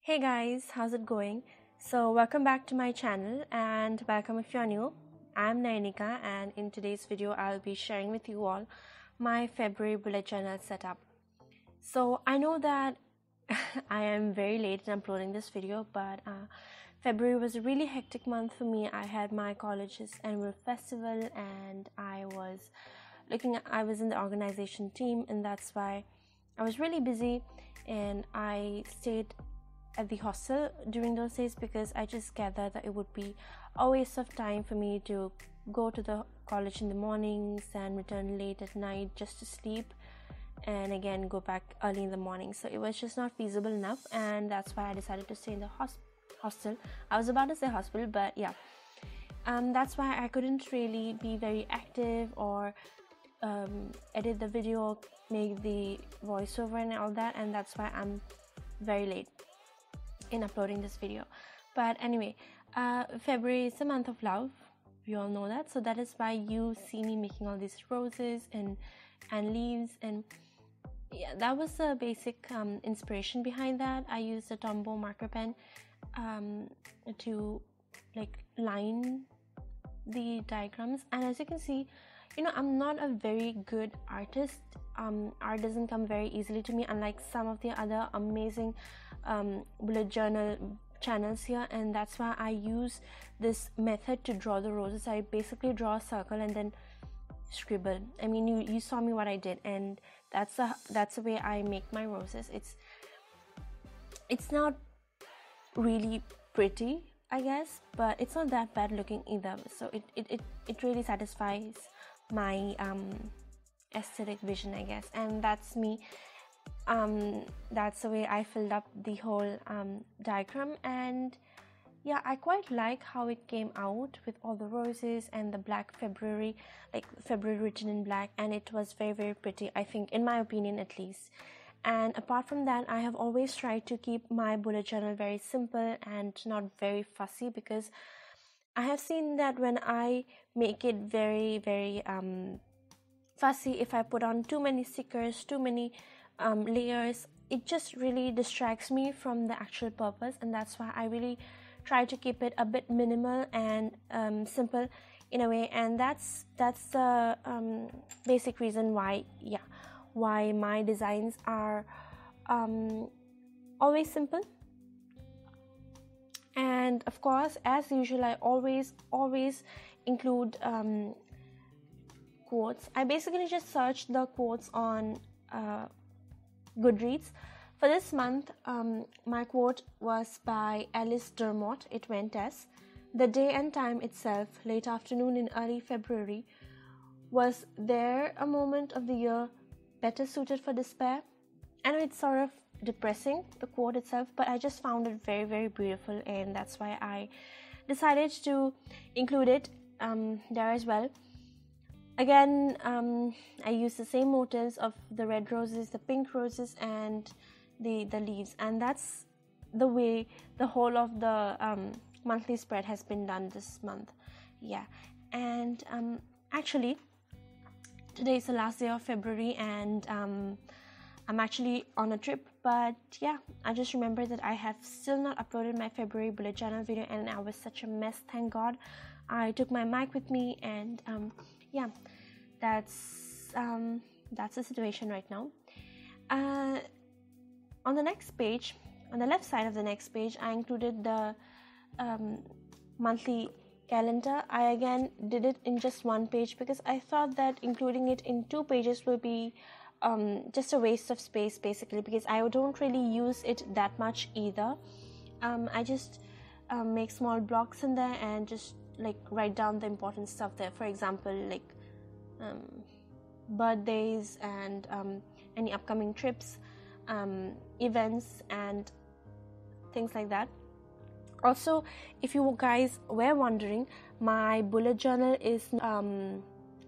Hey guys, how's it going? So welcome back to my channel and welcome if you're new. I'm Nainika and in today's video I'll be sharing with you all my February bullet journal setup. So I know that I am very late in uploading this video, but February was a really hectic month for me. I had my college's annual festival and I was in the organization team, and that's why I was really busy, and I stayed at the hostel during those days because I just gathered that it would be a waste of time for me to go to the college in the mornings and return late at night just to sleep and again go back early in the morning. So it was just not feasible enough, and that's why I decided to stay in the hostel. I was about to say hospital, but yeah, that's why I couldn't really be very active or edit the video, make the voiceover and all that, and that's why I'm very late in uploading this video. But anyway, February is the month of love, we all know that, so that is why you see me making all these roses and leaves, and yeah, that was the basic inspiration behind that. I used a Tombow marker pen to line the diagrams, and as you can see, I'm not a very good artist. Art doesn't come very easily to me, unlike some of the other amazing bullet journal channels here, and that's why I use this method to draw the roses. I basically draw a circle and then scribble. I mean, you saw me what I did, and that's the way I make my roses. It's not really pretty, I guess, but it's not that bad looking either, so it really satisfies my aesthetic vision, I guess, and that's me. That's the way I filled up the whole diagram, and yeah, I quite like how it came out with all the roses and the black February, like February written in black, and it was very, very pretty, I think, in my opinion at least. And apart from that, I have always tried to keep my bullet journal very simple and not very fussy, because I have seen that when I make it very, very fussy, if I put on too many stickers, too many layers, it just really distracts me from the actual purpose, and that's why I really try to keep it a bit minimal and simple in a way, and that's the basic reason why my designs are always simple. And of course, as usual, I always include quotes. I basically just search the quotes on Goodreads. For this month, my quote was by Alice Dermot. It went as: "The day and time itself, late afternoon in early February, was there a moment of the year better suited for despair?" I know it's sort of depressing, the quote itself, but I just found it very, very beautiful, and that's why I decided to include it there as well. Again, I use the same motifs of the red roses, the pink roses, and the leaves, and that's the way the whole of the monthly spread has been done this month. Yeah, and actually today is the last day of February, and I'm actually on a trip, but yeah, I just remembered that I have still not uploaded my February bullet journal video, and I was such a mess. Thank God I took my mic with me, and yeah, that's the situation right now. On the next page, on the left side of the next page, I included the monthly calendar. I again did it in just one page because I thought that including it in 2 pages will be just a waste of space, basically, because I don't really use it that much either. I just make small blocks in there and just write down the important stuff there. For example, birthdays and any upcoming trips, events, and things like that. Also, if you guys were wondering, my bullet journal is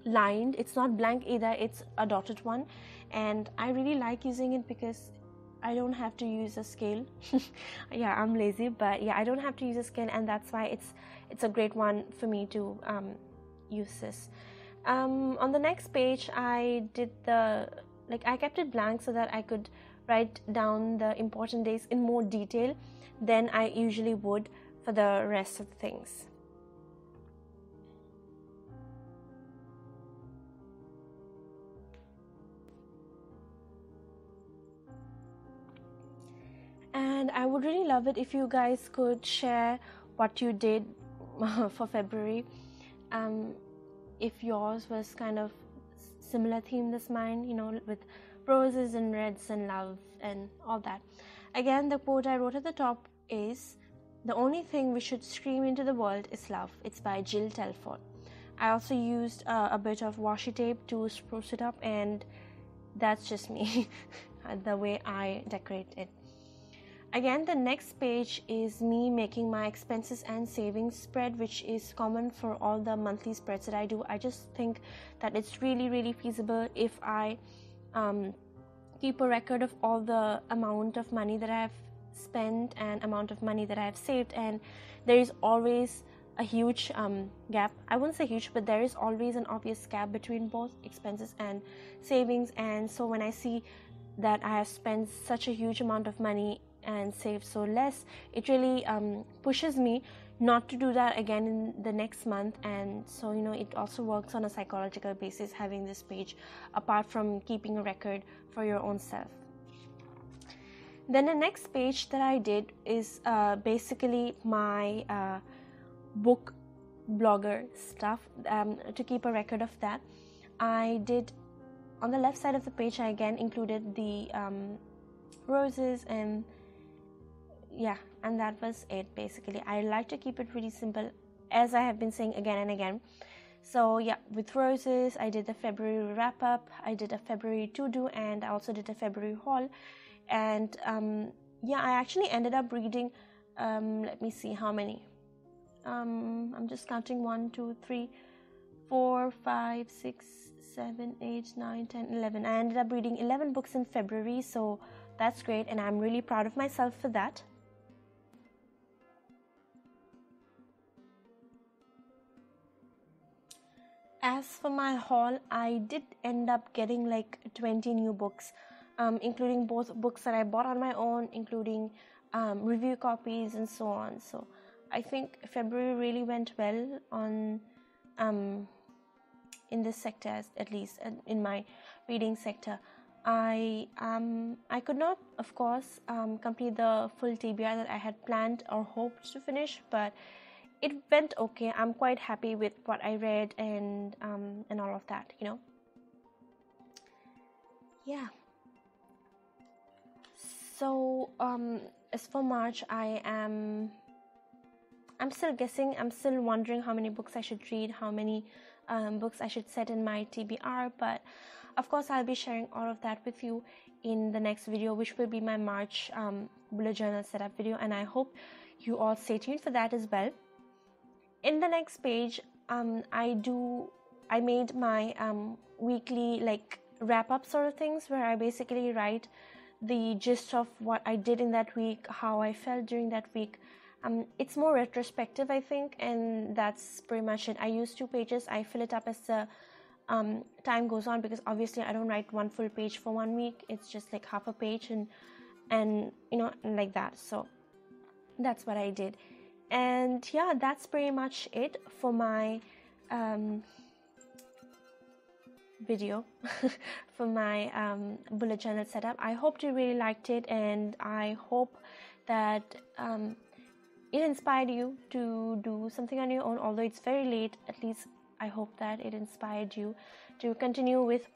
lined. It's not blank either, it's a dotted one, and I really like using it because I don't have to use a scale. Yeah, I'm lazy, but yeah, I don't have to use a scale, and that's why it's a great one for me to use this. On the next page, I did I kept it blank so that I could write down the important days in more detail than I usually would for the rest of the things. And I would really love it if you guys could share what you did for February. If yours was kind of similar theme as mine, you know, with roses and reds and love and all that. Again, the quote I wrote at the top is, "The only thing we should scream into the world is love." It's by Jill Telford. I also used a bit of washi tape to spruce it up, and that's just me, the way I decorate it. Again, the next page is me making my expenses and savings spread, which is common for all the monthly spreads that I do. I just think that it's really feasible if I keep a record of all the amount of money that I've spent and amount of money that I've saved, and there is always a huge gap. I wouldn't say huge, but there is always an obvious gap between both expenses and savings. And so when I see that I have spent such a huge amount of money and saved so less, it really pushes me not to do that again in the next month. And so, you know, it also works on a psychological basis, having this page, apart from keeping a record for your own self. Then the next page that I did is basically my book blogger stuff, to keep a record of that. I did, on the left side of the page, I again included the roses, and yeah, and that was it basically. I like to keep it really simple, as I have been saying again and again. So yeah, with roses, I did the February wrap up, I did a February to-do, and I also did a February haul. And yeah, I actually ended up reading, let me see how many. I'm just counting 1, 2, 3, 4, 5, 6, 7, 8, 9, 10, 11. I ended up reading 11 books in February, so that's great, and I'm really proud of myself for that. As for my haul, I did end up getting like 20 new books, including both books that I bought on my own, including review copies and so on. So I think February really went well on in this sector, at least in my reading sector. I could not, of course, complete the full TBR that I had planned or hoped to finish, but it went okay. I'm quite happy with what I read and all of that, you know. Yeah. So as for March, I'm still guessing. I'm still wondering how many books I should read, how many books I should set in my TBR. But of course, I'll be sharing all of that with you in the next video, which will be my March bullet journal setup video, and I hope you all stay tuned for that as well. In the next page, I made my weekly like wrap up sort of things, where I basically write the gist of what I did in that week, how I felt during that week. It's more retrospective, I think, and that's pretty much it. I use 2 pages. I fill it up as the time goes on, because obviously I don't write one full page for 1 week. It's just like half a page and you know, like that. So that's what I did. And yeah, that's pretty much it for my video for my bullet journal setup. I hope you really liked it, and I hope that it inspired you to do something on your own. Although it's very late, at least I hope that it inspired you to continue with